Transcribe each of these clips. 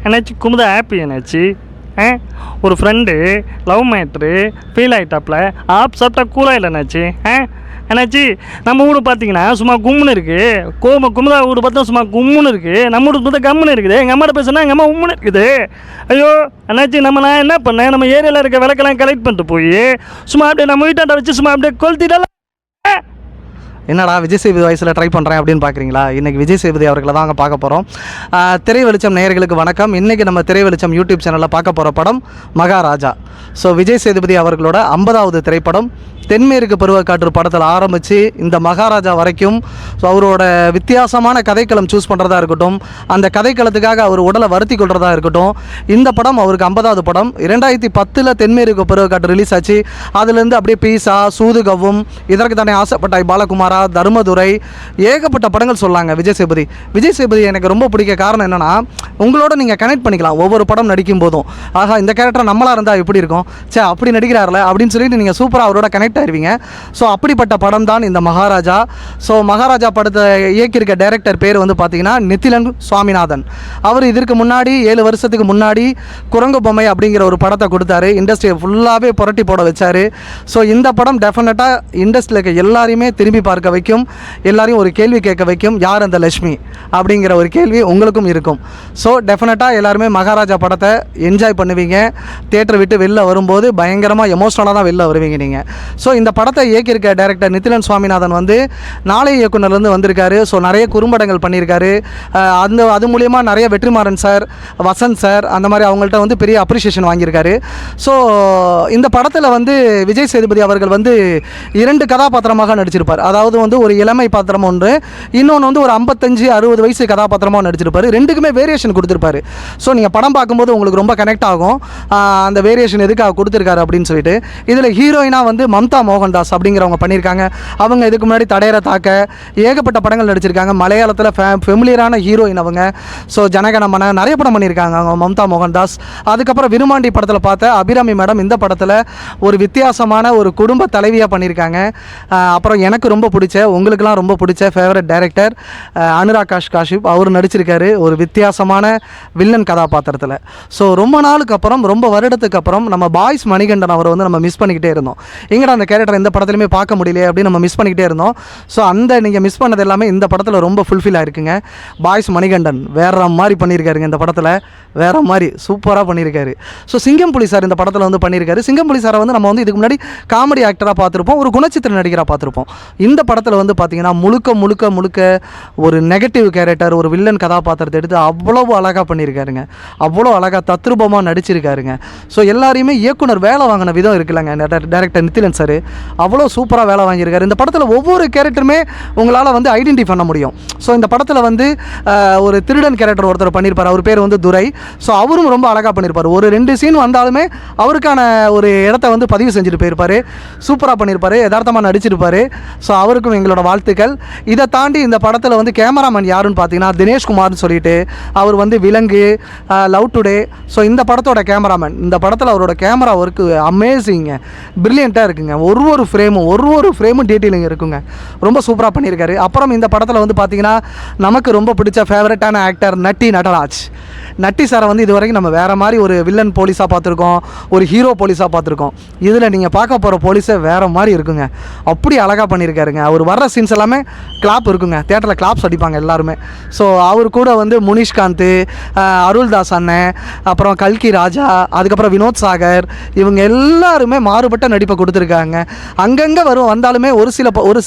என்னாச்சு குமுதா ஹாப்பி என்னாச்சு? ஒரு ஃப்ரெண்டு லவ் மேட்ரு ஃபீல் ஆகிட்டாப்புல ஆப் சாப்பிட்டா கூலாக இல்லை என்னாச்சு? என்னாச்சு? நம்ம வீடு பார்த்தீங்கன்னா சும்மா கும்முன்னு இருக்குது. குமுதா வீடு பார்த்தா சும்மா கும்முன்னு இருக்குது. நம்ம வீடு பார்த்தா கம்முன்னு இருக்குது. எங்கள் அம்மாட்ட பேசுனா எங்கள் அம்மா உம்முன்னு இருக்குது. ஐயோ என்னாச்சு? நான் என்ன பண்ணேன், நம்ம ஏரியாவில் இருக்க விளக்கெல்லாம் கலெக்ட் பண்ணிட்டு போய் சும்மா அப்படியே நம்ம வீட்டாண்ட வச்சு சும்மா அப்படியே கொளுத்திட்டால. என்னடா விஜய் சேதுபதி வயசில் ட்ரை பண்ணுறேன் அப்படின்னு பார்க்குறீங்களா? இன்றைக்கி விஜய் சேதுபதி அவர்களை தான் பார்க்க போகிறோம். திரை வெளிச்சம் நேயர்களுக்கு வணக்கம். இன்றைக்கி நம்ம திரை வெளிச்சம் யூடியூப் சேனலில் பார்க்க போகிற படம் மகாராஜா. ஸோ விஜய் சேதுபதி அவர்களோட 50வது திரைப்படம். தென்மேற்கு பருவக்காற்று படத்தில் ஆரம்பித்து இந்த மகாராஜா வரைக்கும் ஸோ அவரோட வித்தியாசமான கதைக்களம் சூஸ் பண்ணுறதா இருக்கட்டும், அந்த கதைக்களத்துக்காக அவர் உடலை வருத்தி கொள்றதா இருக்கட்டும், இந்த படம் அவருக்கு 50வது படம். 2010 தென்மேற்கு பருவக்காற்று ரிலீஸ் ஆச்சு. அதுலேருந்து அப்படியே பீசா, சூதுகவும், இதற்கு தானே ஆசைப்பட்டாய், பாலகுமாரா, தர்மதுரை, ஏகப்பட்ட படங்கள் சொல்லாங்க விஜய் சேதுபதி. விஜய் சேதுபதி எனக்கு ரொம்ப பிடிக்க காரணம் என்னென்னா, உங்களோட நீங்கள் கனெக்ட் பண்ணிக்கலாம் ஒவ்வொரு படம் நடிக்கும் போதும். ஆகா இந்த கேரக்டர் நம்மளாக இருந்தால் எப்படி இருக்கும், சே அப்படி நடிக்கிறார்ல அப்படின்னு சொல்லிட்டு நீங்கள் சூப்பராக அவரோட கனெக்ட் ஆயிருவீங்க. ஸோ அப்படிப்பட்ட படம் தான் இந்த மகாராஜா. ஸோ மகாராஜா படத்தை இயக்கியிருக்க டைரக்டர் பேர் வந்து பார்த்தீங்கன்னா நித்திலன் சுவாமிநாதன். அவர் இதற்கு முன்னாடி 7 வருஷத்துக்கு முன்னாடி குரங்கு பொம்மை அப்படிங்கிற ஒரு படத்தை கொடுத்தாரு. இண்டஸ்ட்ரியை ஃபுல்லாகவே புரட்டி போட வச்சார். ஸோ இந்த படம் டெஃபினட்டாக இண்டஸ்ட்ரியில் இருக்க எல்லாரையுமே திரும்பி பார்க்க வைக்கும், எல்லாரையும் ஒரு கேள்வி கேட்க வைக்கும், யார் அந்த லட்சுமி அப்படிங்கிற ஒரு கேள்வி உங்களுக்கும் இருக்கும். ஸோ டெஃபினட்டாக எல்லாருமே மகாராஜா படத்தை என்ஜாய் பண்ணுவீங்க. தியேட்டர் விட்டு வெளில வரும்போது பயங்கரமாக எமோஷனலாக தான் வெளில வருவீங்க நீங்கள். ஸோ இந்த படத்தை இயக்கியிருக்க டைரக்டர் நித்திலன் சுவாமிநாதன் வந்து நாளை இயக்குனர்லேருந்து வந்திருக்காரு. ஸோ நிறைய குறும்படங்கள் பண்ணியிருக்காரு. அது மூலயமா நிறைய வெற்றிமாறன் சார், வசந்த் சார், அந்த மாதிரி அவங்கள்ட்ட வந்து பெரிய அப்ரிஷியேஷன் வாங்கியிருக்காரு. ஸோ இந்த படத்தில் வந்து விஜய் சேதுபதி அவர்கள் வந்து 2 கதாபாத்திரமாக நடிச்சிருப்பார். அதாவது வந்து ஒரு இளமை பாத்திரம் ஒன்று, இன்னொன்று வந்து ஒரு 55-60 வயசு கதாபாத்திரமாக நடிச்சிருப்பார். ரெண்டுக்குமே வேரியேஷன் கொடுத்துருப்பாரு. ஸோ நீங்கள் படம் பார்க்கும்போது உங்களுக்கு ரொம்ப கனெக்ட் ஆகும் அந்த வேரியேஷன் எதுக்காக கொடுத்துருக்காரு அப்படின்னு சொல்லிட்டு. இதில் ஹீரோயினாக வந்து மம்தா மோகன்தாஸ் அப்படிங்கிறவங்க பண்ணியிருக்காங்க. அவங்க இதுக்கு முன்னாடி தடையற தாக்க ஏகப்பட்ட படங்கள் நடிச்சிருக்காங்க. மலையாளத்தில் ஃபெமிலியரான ஹீரோயின் அவங்க. ஸோ ஜனகணமன நிறைய படம் பண்ணியிருக்காங்க அவங்க மம்தா மோகன்தாஸ். அதுக்கப்புறம் விருமாண்டி படத்தில் பார்த்த அபிராமி மேடம் இந்த படத்தில் ஒரு வித்தியாசமான ஒரு குடும்ப தலைவியாக பண்ணியிருக்காங்க. அப்புறம் எனக்கு ரொம்ப பிடிச்ச, உங்களுக்கெல்லாம் ரொம்ப பிடிச்ச ஃபேவரட் டைரக்டர் அனுராக் காஷ்யப் அவர் நடிச்சிருக்காரு ஒரு வித்தியாசமான வில்லன் கதாபாத்திரத்தில். ஸோ ரொம்ப நாளுக்கு அப்புறம், ரொம்ப வருடத்துக்கு அப்புறம் நம்ம பாய்ஸ் மணிகண்டன் அவரை வந்து நம்ம மிஸ் பண்ணிக்கிட்டே இருந்தோம். எங்கடா அந்த கேரக்டர் இந்த படத்துலையுமே பார்க்க முடியல அப்படின்னு நம்ம மிஸ் பண்ணிக்கிட்டே இருந்தோம். ஸோ அந்த நீங்கள் மிஸ் பண்ணது எல்லாமே இந்த படத்தில் ரொம்ப ஃபுல்ஃபில் ஆகிருக்குங்க. பாய்ஸ் மணிகண்டன் வேறு மாதிரி பண்ணியிருக்காருங்க இந்த படத்தில், வேறு மாதிரி சூப்பராக பண்ணியிருக்காரு. ஸோ சிங்கம் புலி சார் இந்த படத்தில் வந்து பண்ணியிருக்காரு. சிங்கம் புலி சாரை வந்து நம்ம வந்து இதுக்கு முன்னாடி காமெடி ஆக்டராக பார்த்துருப்போம், ஒரு குணச்சித்திர நடிகராக பார்த்துருப்போம். இந்த படத்தில் வந்து பார்த்திங்கன்னா முழுக்க முழுக்க முழுக்க ஒரு நெகட்டிவ் கேரக்டர், ஒரு வில்லன் கதாபாத்திரத்தை எடுத்து அவ்வளோ அழகாக பண்ணியிருக்காருங்க. அவ்வளோ அழகாக தத்ரூபமாக நடிச்சிருக்காருங்க. ஸோ எல்லாரையுமே இயக்குனர் வேலை வாங்கின விதம் இருக்குல்லங்க டைரக்டர் நித்திலன் சார், அவ்வளோ சூப்பராக வேலை வாங்கியிருக்காரு. இந்த படத்தில் ஒவ்வொரு கேரக்டருமே உங்களால் வந்து ஐடென்டிஃபை பண்ண முடியும். ஸோ இந்த படத்தில் வந்து ஒரு திருடன் கேரக்டர் ஒருத்தர் பண்ணியிருப்பார், அவர் பேர் வந்து துரை. ஸோ அவரும் ரொம்ப அழகாக பண்ணியிருப்பார். ஒரு 2 சீன் வந்தாலுமே அவருக்கான ஒரு இடத்த வந்து பதிவு செஞ்சுட்டு போயிருப்பார். சூப்பராக பண்ணியிருப்பார், யதார்த்தமாக நடிச்சிருப்பார். ஸோ அவருக்கும் எங்களோட வாழ்த்துக்கள். இதை தாண்டி இந்த படத்தில் வந்து கேமராமேன் யாருன்னு பார்த்தீங்கன்னா தினேஷ்குமார்னு சொல்லிட்டு, அவர் வந்து விலங்கு, லவ் டுடே, ஸோ இந்த படத்தோட கேமராமேன். இந்த படத்தில் அவரோட கேமரா ஒர்க்கு அமேசிங்க, பிரில்லியண்ட்டாக இருக்குங்க. ஒரு ஃப்ரேமும் டீட்டெயிலிங் இருக்குங்க, ரொம்ப சூப்பராக பண்ணியிருக்காரு. அப்புறம் இந்த படத்தில் வந்து பார்த்திங்கன்னா நமக்கு ரொம்ப பிடிச்ச ஃபேவரட்டான ஆக்டர் நட்டி நடராஜ். நட்டி சாரை வந்து இது வரைக்கும் நம்ம வேறு மாதிரி ஒரு வில்லன் போலீஸாக பார்த்துருக்கோம், ஒரு ஹீரோ போலீஸாக பார்த்துருக்கோம். இதில் நீங்கள் பார்க்க போகிற போலீஸே வேறு மாதிரி இருக்குங்க, அப்படி அழகாக பண்ணியிருக்காருங்க. அவர் வர்ற சீன்ஸ் எல்லாமே கிளாப் இருக்குங்க, தேட்டரில் கிளாப்ஸ் அடிப்பாங்க எல்லாருமே. ஸோ அவர் கூட வந்து முனிஷ்காந்த், அருள்தாஸ் அண்ணன், அப்புறம் கல்கி ராஜா, அதுக்கப்புறம் வினோத் சாகர், இவங்க எல்லாருமே மாறுபட்ட நடிப்பை கொடுத்துருக்காங்க. அங்கங்கே வந்தாலுமே ஒரு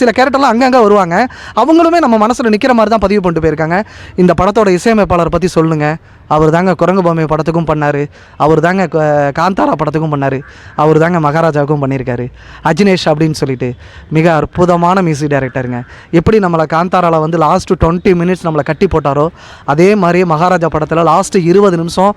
சில கேரக்டர்லாம் அங்கங்கே வருவாங்க, அவங்களுமே நம்ம மனசில் நிற்கிற மாதிரி தான் பதிவு பண்ணிட்டு போயிருக்காங்க. இந்த படத்தோட இசையமைப்பாளர் பற்றி சொல்லுங்கள். அவர் தாங்க குரங்கு பொம்மை படத்துக்கும் பண்ணார், அவர் தாங்க காந்தாரா படத்துக்கும் பண்ணார், அவர் தாங்க மகாராஜாவுக்கும் பண்ணியிருக்காரு. அஜினேஷ் அப்படின்னு சொல்லிட்டு மிக அற்புதமான மியூசிக் டைரக்டருங்க. எப்படி நம்மளை காந்தாராவில் வந்து லாஸ்ட்டு 20 மினிட்ஸ் நம்மளை கட்டி போட்டாரோ, அதே மாதிரியே மகாராஜா படத்தில் லாஸ்ட்டு 20 நிமிஷம்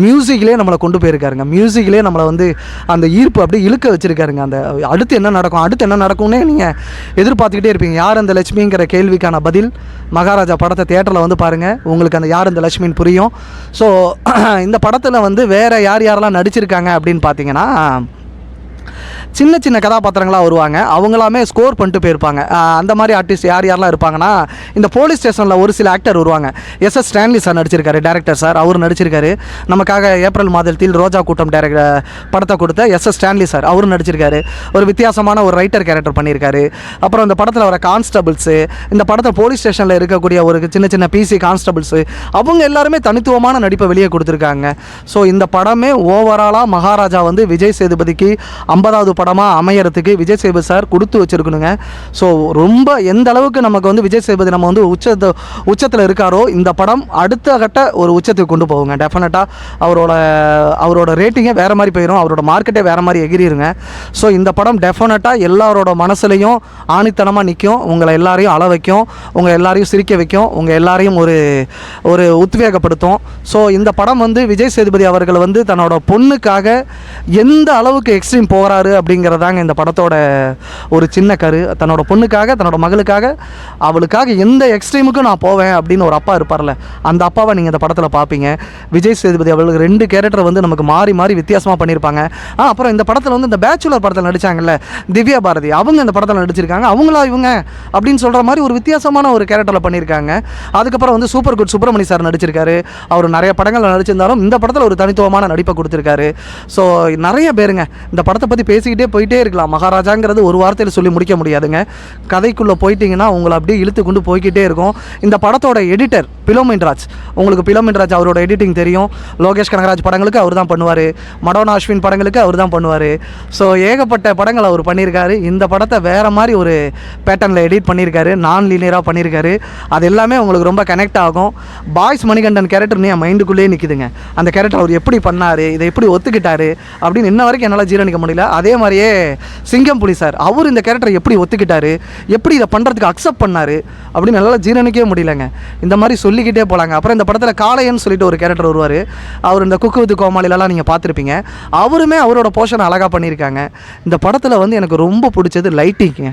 மியூசிக்லேயே நம்மளை கொண்டு போயிருக்காருங்க. மியூசிக்லேயே நம்மளை வந்து அந்த ஈர்ப்பு அப்படியே இழுக்க வச்சுருக்காருங்க. அந்த அடுத்து என்ன நடக்கும்னே நீங்கள் எதிர்பார்த்துக்கிட்டே இருப்பீங்க. யார் அந்த லட்சுமிங்கிற கேள்விக்கான பதில் மகாராஜா படத்தை தியேட்டரில் வந்து பாருங்கள், உங்களுக்கு அந்த யார் அந்த லட்சுமின்னு புரியும். ஸோ இந்த படத்தில் வந்து வேறு யாரெல்லாம் நடிச்சிருக்காங்க அப்படின்னு பார்த்தீங்கன்னா, சின்ன சின்ன கதாபாத்திரங்களாக வருவாங்க, அவங்களாமே ஸ்கோர் பண்ணிட்டு போயிருப்பாங்க. அந்த மாதிரி ஆர்டிஸ்ட் யார் யாரெல்லாம் இருப்பாங்கன்னா, இந்த போலீஸ் ஸ்டேஷனில் ஒரு சில ஆக்டர் வருவாங்க. எஸ் ஸ்டான்லி சார் நடிச்சிருக்காரு, டேரக்டர் சார், அவர் நடிச்சிருக்காரு. நமக்காக ஏப்ரல் மாதத்தில் ரோஜா கூட்டம் படத்தை கொடுத்த எஸ் ஸ்டான்லி சார் அவர் நடிச்சிருக்காரு. ஒரு வித்தியாசமான ஒரு ரைட்டர் கேரக்டர் பண்ணியிருக்காரு. அப்புறம் இந்த படத்தில் வர கான்ஸ்டபிள்ஸு, இந்த படத்தை போலீஸ் ஸ்டேஷனில் இருக்கக்கூடிய ஒரு சின்ன சின்ன பிசி கான்ஸ்டபிள்ஸு, அவங்க எல்லாருமே தனித்துவமான நடிப்பை வெளியே கொடுத்துருக்காங்க. ஸோ இந்த படமே ஓவராலாக மகாராஜா வந்து விஜய் சேதுபதிக்கு 50வது படமாக அமையறதுக்கு விஜய் சேதுபதி சார் கொடுத்து வச்சுருக்கணுங்க. ஸோ ரொம்ப எந்த அளவுக்கு நமக்கு வந்து விஜய் சேதுபதி நம்ம வந்து உச்சத்தில் இருக்காரோ, இந்த படம் அடுத்த கட்ட ஒரு உச்சத்துக்கு கொண்டு போகுங்க. டெஃபினட்டாக அவரோட ரேட்டிங்கே வேறு மாதிரி போயிடும், அவரோட மார்க்கெட்டே வேறு மாதிரி எகிரிருங்க. ஸோ இந்த படம் டெஃபினட்டாக எல்லாரோட மனசுலையும் ஆணித்தனமாக நிற்கும், உங்களை எல்லாரையும் அள வைக்கும், உங்கள் எல்லாரையும் சிரிக்க வைக்கும், உங்கள் எல்லாரையும் ஒரு உத்வேகப்படுத்தும். ஸோ இந்த படம் வந்து விஜய் சேதுபதி அவர்கள் வந்து தன்னோட பொண்ணுக்காக எந்த அளவுக்கு எக்ஸ்ட்ரீம் போகிறாரு அப்படிங்கிறதாங்க இந்த படத்தோட ஒரு சின்ன கரு. தன்னோட பொண்ணுக்காக, தன்னோட மகளுக்காக, அவளுக்காக எந்த எக்ஸ்ட்ரீமுக்கும் நான் போவேன் அப்படின்னு ஒரு அப்பா இருப்பார்ல, அந்த அப்பாவை நீங்கள் இந்த படத்தில் பார்ப்பீங்க. விஜய் சேதுபதி அவர்களுக்கு 2 கேரக்டர் வந்து நமக்கு மாறி மாறி வித்தியாசமாக பண்ணியிருப்பாங்க. அப்புறம் இந்த படத்தில் வந்து இந்த பேச்சுலர் படத்தில் நடித்தாங்கல்ல திவ்யா பாரதி, அவங்க இந்த படத்தில் நடிச்சிருக்காங்க. அவங்களா இவங்க அப்படின்னு சொல்கிற மாதிரி ஒரு வித்தியாசமான ஒரு கேரக்டரில் பண்ணியிருக்காங்க. அதுக்கப்புறம் வந்து சூப்பர் குட் சுப்பிரமணி சார் நடிச்சிருக்காரு. அவர் நிறைய படங்கள் நடிச்சிருந்தாலும் இந்த படத்தில் ஒரு தனித்துவமான நடிப்பை கொடுத்துருக்காரு. ஸோ நிறைய பேருங்க இந்த படத்தை பற்றி பேசிக்கிட்டே போயிட்டே இருக்கலாம். மகாராஜாங்கிறது ஒரு வார்த்தையில் சொல்லி முடிக்க முடியாதுங்க. கதைக்குள்ளே போயிட்டீங்கன்னா உங்களை அப்படியே இழுத்து கொண்டு போய்கிட்டே இருக்கும். இந்த படத்தோட எடிட்டர் பிலோமின் ராஜ், உங்களுக்கு பிலோமின் ராஜ் அவரோட எடிட்டிங் தெரியும். லோகேஷ் கனகராஜ் படங்களுக்கு அவர் தான் பண்ணுவார், மடோனா அஸ்வின் படங்களுக்கு அவர் தான் பண்ணுவார். ஸோ ஏகப்பட்ட படங்கள் அவர் பண்ணியிருக்காரு. இந்த படத்தை வேறு மாதிரி ஒரு பேட்டர்னில் எடிட் பண்ணியிருக்காரு, நான் லீனியராக பண்ணியிருக்காரு. அது எல்லாமே உங்களுக்கு ரொம்ப கனெக்ட் ஆகும். பாய்ஸ் மணிகண்டன் கேரக்டர் என் மைண்டுக்குள்ளேயே நிற்குதுங்க. அந்த கேரக்டர் அவர் எப்படி பண்ணார், இதை எப்படி ஒத்துக்கிட்டாரு அப்படின்னு இன்ன வரைக்கும் என்னால் ஜீரணிக்க முடியல. அதே மாதிரியே சிங்கம் புலி சார், அவர் இந்த கேரக்டரை எப்படி ஒத்துக்கிட்டாரு, எப்படி இதை பண்ணுறதுக்கு அக்செப்ட் பண்ணார் அப்படின்னு என்னால் ஜீரணிக்கவே முடியலங்க. இந்த மாதிரி சொல்லிக்கிட்டே போகலாங்க. அப்புறம் இந்த படத்தில் காளையன்னு சொல்லிட்டு ஒரு கேரக்டர் வருவார். அவர் இந்த குக்கு வித்து கோமாளிலலாம் நீங்கள் பார்த்துருப்பீங்க. அவருமே அவரோட போர்ஷனை அழகாக பண்ணியிருக்காங்க. இந்த படத்தில் வந்து எனக்கு ரொம்ப பிடிச்சது லைட்டிங்க.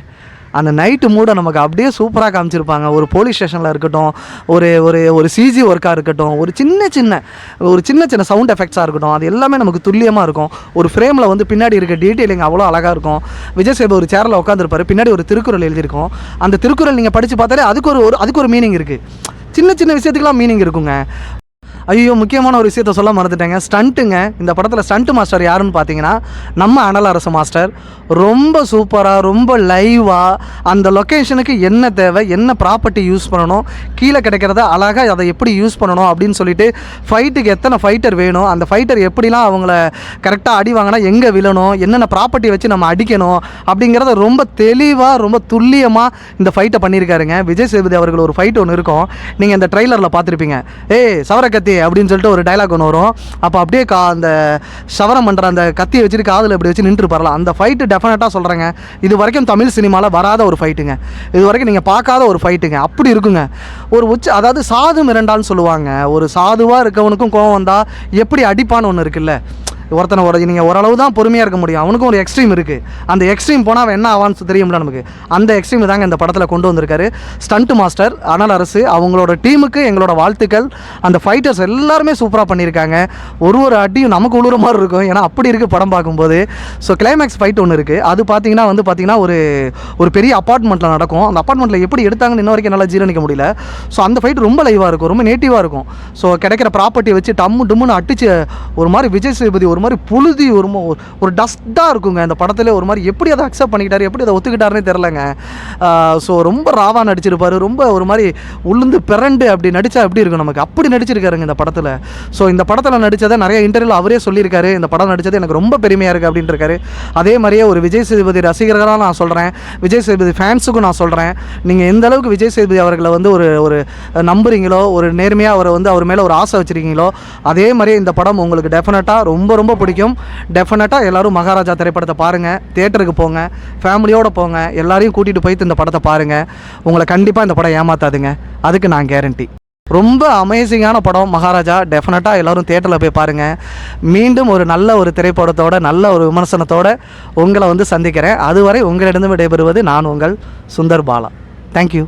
அந்த நைட்டு மூடை நமக்கு அப்படியே சூப்பராக காமிச்சிருப்பாங்க. ஒரு போலீஸ் ஸ்டேஷனில் இருக்கட்டும், ஒரு சிஜி ஒர்க்காக இருக்கட்டும், ஒரு சின்ன சின்ன சவுண்ட் எஃபெக்ட்ஸாக இருக்கட்டும், அது எல்லாமே நமக்கு துல்லியமாக இருக்கும். ஒரு ஃப்ரேமில் வந்து பின்னாடி இருக்க டீட்டெயிலிங் அவ்வளோ அழகாக இருக்கும். விஜய் சேது ஒரு சேரில் உட்காந்துருப்பார், பின்னாடி ஒரு திருக்குறள் எழுதியிருக்கும். அந்த திருக்குறள் நீங்கள் படித்து பார்த்தாலே அதுக்கு ஒரு மீனிங் இருக்குது. சின்ன சின்ன விஷயத்துக்கெலாம் மீனிங் இருக்குங்க. ஐயோ, முக்கியமான ஒரு விஷயத்த சொல்ல மறந்துட்டேங்க. ஸ்டண்ட்டுங்க. இந்த படத்தில் ஸ்டண்ட் மாஸ்டர் யாருன்னு பார்த்தீங்கன்னா நம்ம அனல் அரசு மாஸ்டர். ரொம்ப சூப்பராக, ரொம்ப லைவாக அந்த லொக்கேஷனுக்கு என்ன தேவை, என்ன ப்ராப்பர்ட்டி யூஸ் பண்ணணும், கீழே கிடைக்கிறத அழகாக அதை எப்படி யூஸ் பண்ணணும் அப்படின்னு சொல்லிட்டு, ஃபைட்டுக்கு எத்தனை ஃபைட்டர் வேணும், அந்த ஃபைட்டர் எப்படிலாம் அவங்கள கரெக்டாக அடி வாங்கினா எங்கே விழணும், என்னென்ன ப்ராப்பர்ட்டி வச்சு நம்ம அடிக்கணும் அப்படிங்கிறத ரொம்ப தெளிவாக, ரொம்ப துல்லியமாக இந்த ஃபைட்டை பண்ணியிருக்காருங்க. விஜய் சேதுபதி அவர்கள் ஒரு ஃபைட் ஒன்று இருக்கும், நீங்கள் இந்த ட்ரெய்லரில் பார்த்துருப்பீங்க. சவரக்கத்தி அப்படின்னு சொல்லிட்டு ஒரு டைலாக் ஒன்று வரும். அப்போ அப்படியே அந்த சவரம் பண்ணுற அந்த கத்தியை வச்சுட்டு காதில் இப்படி வச்சு நின்று பாரலாம். அந்த ஃபைட்டு டெஃபினட்டாக சொல்கிறேங்க, இது வரைக்கும் தமிழ் சினிமாவில் வராத ஒரு ஃபைட்டுங்க, இது வரைக்கும் நீங்கள் பார்க்காத ஒரு ஃபைட்டுங்க. அப்படி இருக்குங்க. அதாவது சாது மிரண்டான்னு சொல்லுவாங்க. ஒரு சாதுவாக இருக்கவனுக்கும் கோவம் வந்தால் எப்படி அடிப்பான்னு ஒன்று இருக்குல்ல. நீங்கள் ஓரளவு தான் பொறுமையாக இருக்க முடியும், அவனுக்கும் ஒரு எக்ஸ்ட்ரீம் இருக்குது. அந்த எக்ஸ்ட்ரீம் போனால் அவன் என்ன ஆவான்னு தெரியும்ல நமக்கு. அந்த எக்ஸ்ட்ரீம் தாங்க இந்த படத்தில் கொண்டு வந்திருக்காரு ஸ்டண்ட் மாஸ்டர் அனல் அரசு. அவங்களோட டீமுக்கு எங்களோட வாழ்த்துக்கள். அந்த ஃபைட்டர்ஸ் எல்லாருமே சூப்பராக பண்ணியிருக்காங்க. ஒரு அடியும் நமக்கு உழுற மாதிரி இருக்கும், ஏன்னா அப்படி இருக்குது படம் பார்க்கும்போது. ஸோ கிளைமேக்ஸ் ஃபைட் ஒன்று இருக்குது. அது பார்த்தீங்கன்னா ஒரு பெரிய அப்பார்ட்மெண்ட்டில் நடக்கும். அந்த அப்பார்ட்மெண்ட்டில் எப்படி எடுத்தாங்கன்னு இன்ன வரைக்கும் என்னால் ஜீரணிக்க முடியல. ஸோ அந்த ஃபைட் ரொம்ப லைவாக இருக்கும், ரொம்ப நேட்டிவாக இருக்கும். ஸோ கிடைக்கிற ப்ராப்பர்ட்டி வச்சு டம்முன்னு அடிச்சு ஒரு மாதிரி விஜய் சேதுபதி ஒரு மாதிரி புழுதி ஒரு டஸ்ட்டாக இருக்குங்க. அந்த படத்தில் ஒரு மாதிரி எப்படி அதை அக்செப்ட் பண்ணிக்கிட்டாரு, எப்படி அதை ஒத்துக்கிட்டாருன்னே தெரிலங்க. ஸோ ரொம்ப ராவாக நடிச்சிருப்பார், ரொம்ப ஒரு மாதிரி உளுந்து பிறண்டு அப்படி நடித்தா எப்படி இருக்கும் நமக்கு, அப்படி நடிச்சிருக்காருங்க இந்த படத்தில். ஸோ இந்த படத்தில் நடித்ததை நிறைய இன்டர்வியூவில் அவரே சொல்லியிருக்காரு, இந்த படம் நடித்தது எனக்கு ரொம்ப பெருமையாக இருக்குது அப்படின்ட்டு இருக்காரு. அதே மாதிரியே ஒரு விஜய் சேதுபதி ரசிகர்களாக நான் சொல்கிறேன், விஜய் சேதுபதி ஃபேன்ஸுக்கும் நான் சொல்கிறேன், நீங்கள் எந்த அளவுக்கு விஜய் சேதுபதி அவர்களை வந்து ஒரு நம்புறீங்களோ, ஒரு நேர்மையாக அவரை வந்து அவர் மேலே ஒரு ஆசை வச்சுருக்கீங்களோ, அதே மாதிரியே இந்த படம் உங்களுக்கு டெஃபினட்டாக ரொம்ப ரொம்ப பிடிக்கும். டெஃபினட்டாக எல்லோரும் மகாராஜா திரைப்படத்தை பாருங்கள், தியேட்டருக்கு போங்க, ஃபேமிலியோடு போங்க, எல்லாரையும் கூட்டிகிட்டு போயிட்டு இந்த படத்தை பாருங்கள். உங்களை கண்டிப்பாக இந்த படம் ஏமாத்தாதுங்க, அதுக்கு நான் கேரண்டி. ரொம்ப அமேசிங்கான படம் மகாராஜா. டெஃபினட்டாக எல்லோரும் தியேட்டரில் போய் பாருங்கள். மீண்டும் ஒரு நல்ல ஒரு திரைப்படத்தோட, நல்ல ஒரு விமர்சனத்தோடு உங்களை வந்து சந்திக்கிறேன். அதுவரை உங்களிடம் விடைபெறுவது நான் உங்கள் சுந்தர் பாலா. தேங்க்யூ.